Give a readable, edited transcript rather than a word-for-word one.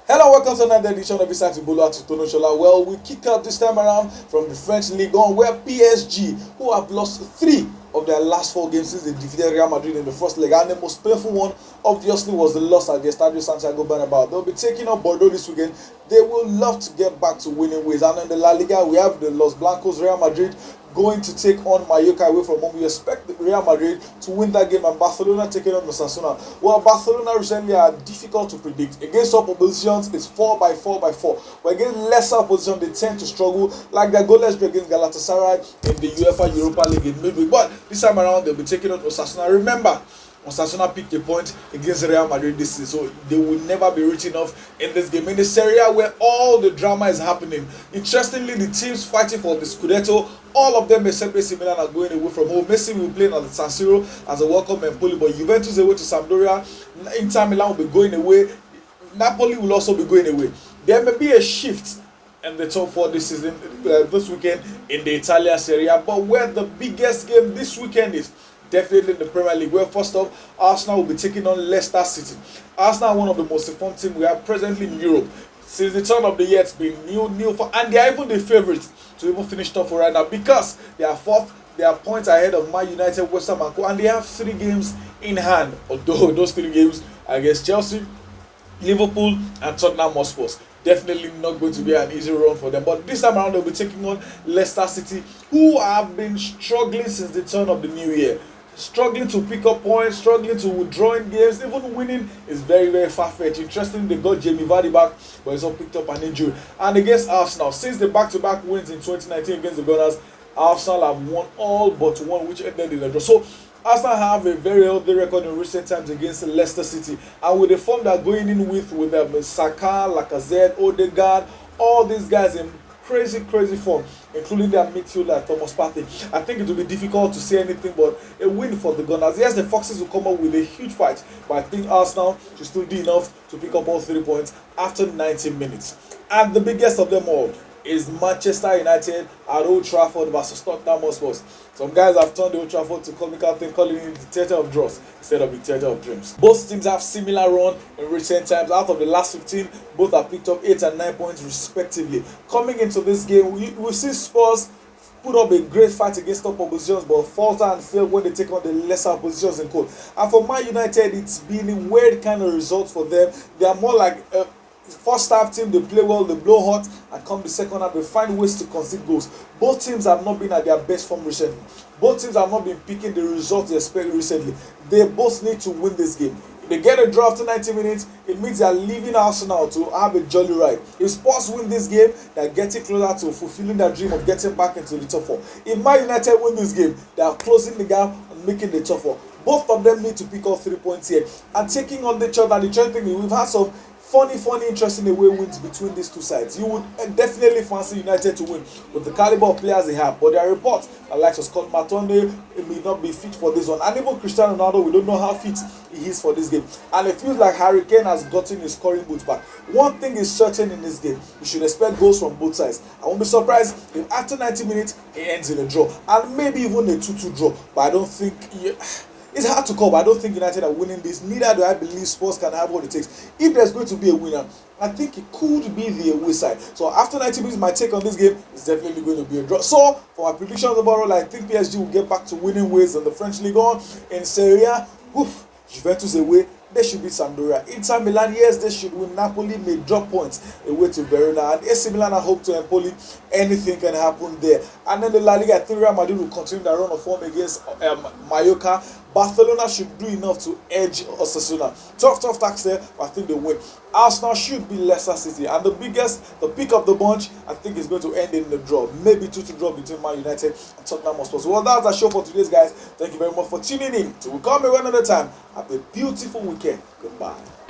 Hello, welcome to another edition of Inside Bolo at Tonoshola. Well, we kick out this time around from the French League on, where PSG, who have lost 3 of their last 4 games since they defeated Real Madrid in the first leg, and the most painful one obviously was the loss at the Estadio Santiago Bernabeu. They'll be taking on Bordeaux this weekend. They will love to get back to winning ways. And in the La Liga, we have the Los Blancos, Real Madrid, going to take on Mallorca away from home. We expect Real Madrid to win that game, and Barcelona taking on Osasuna. Well, Barcelona recently are difficult to predict. Against top oppositions, it's 4x4x4. But against lesser opposition, they tend to struggle, like their goalless draw against Galatasaray in the UEFA Europa League in midweek. But this time around, they'll be taking on Osasuna. Remember, Osasuna picked a point against Real Madrid this season, so they will never be written off in this game. In the Serie A, where all the drama is happening, interestingly, the teams fighting for the Scudetto, all of them except AC Milan are going away from home. Messi will play at the San Siro as a welcome Empoli, but Juventus away to Sampdoria. Inter Milan will be going away. Napoli will also be going away. There may be a shift in the top 4 this season, this weekend in the Italian Serie A, but where the biggest game this weekend is definitely in the Premier League, where first off, Arsenal will be taking on Leicester City. Arsenal are one of the most informed teams we have presently in Europe. Since the turn of the year, it's been new for, and they are even the favourites to even finish top 4 right now, because they are 4th, they are points ahead of Man United, West Ham and Co, and they have 3 games in hand, although those 3 games are against Chelsea, Liverpool and Tottenham Hotspur. Definitely not going to be an easy run for them. But this time around, they'll be taking on Leicester City, who have been struggling since the turn of the new year. Struggling to pick up points, struggling to withdraw in games, even winning is very far-fetched. Interestingly, they got Jamie Vardy back, but he's all picked up an injury. And against Arsenal, since the back-to-back wins in 2019 against the Gunners, Arsenal have won all but one, which ended in a draw. So Arsenal have a very healthy record in recent times against Leicester City, and with the form they're going in with Saka, Lacazette, Odegaard, all these guys in crazy form, including their midfielder Thomas Partey, I think it will be difficult to say anything but a win for the Gunners. Yes, the Foxes will come up with a huge fight, but I think Arsenal should still do enough to pick up all 3 points after 90 minutes. And the biggest of them all is Manchester United at Old Trafford versus Tottenham Hotspur. Some guys have turned the Old Trafford to comical thing, calling it the theatre of draws instead of the theatre of dreams. Both teams have similar run in recent times. Out of the last 15, both have picked up 8 and 9 points respectively. Coming into this game, we see Spurs put up a great fight against top oppositions, but falter and fail when they take on the lesser oppositions in court. And for Man United, it's been a weird kind of result for them. They are more like first half team, they play well, they blow hot, and come the second half, they find ways to concede goals. Both teams have not been at their best form recently. Both teams have not been picking the results they expect recently. They both need to win this game. If they get a draw after 90 minutes, it means they are leaving Arsenal to have a jolly ride. If Spurs win this game, they are getting closer to fulfilling their dream of getting back into the top 4. If Man United win this game, they are closing the gap and making the top 4. Both of them need to pick up 3 points here. And taking on each other, the trend thing is we've had some funny, interesting away wins between these two sides. You would definitely fancy United to win with the caliber of players they have, but there are reports that like Scott Matonde may not be fit for this one, and even Cristiano Ronaldo, we don't know how fit he is for this game, and it feels like Harry Kane has gotten his scoring boots back. One thing is certain in this game, you should expect goals from both sides. I won't be surprised if after 90 minutes it ends in a draw, and maybe even a 2-2 draw, but I don't think it's hard to call, but I don't think United are winning this. Neither do I believe Spurs can have what it takes. If there's going to be a winner, I think it could be the away side. So after 90 minutes, my take on this game is definitely going to be a draw. So for my predictions overall, I think PSG will get back to winning ways in the French League on. In Serie A, Juventus away, they should beat Sampdoria. Inter Milan, yes, they should win. Napoli may drop points away to Verona. And AC Milan, I hope to Empoli. Anything can happen there. And then the La Liga, I think Real Madrid will continue their run of form against Mallorca. Barcelona should do enough to edge Osasuna. Tough task there, but I think they win. Arsenal should be Leicester City. And the pick of the bunch, I think is going to end in the draw. Maybe 2-2 draw between Man United and Tottenham Hotspur. Well, that's the show for today's guys. Thank you very much for tuning in. Till we come here another time. Have a beautiful weekend. Goodbye.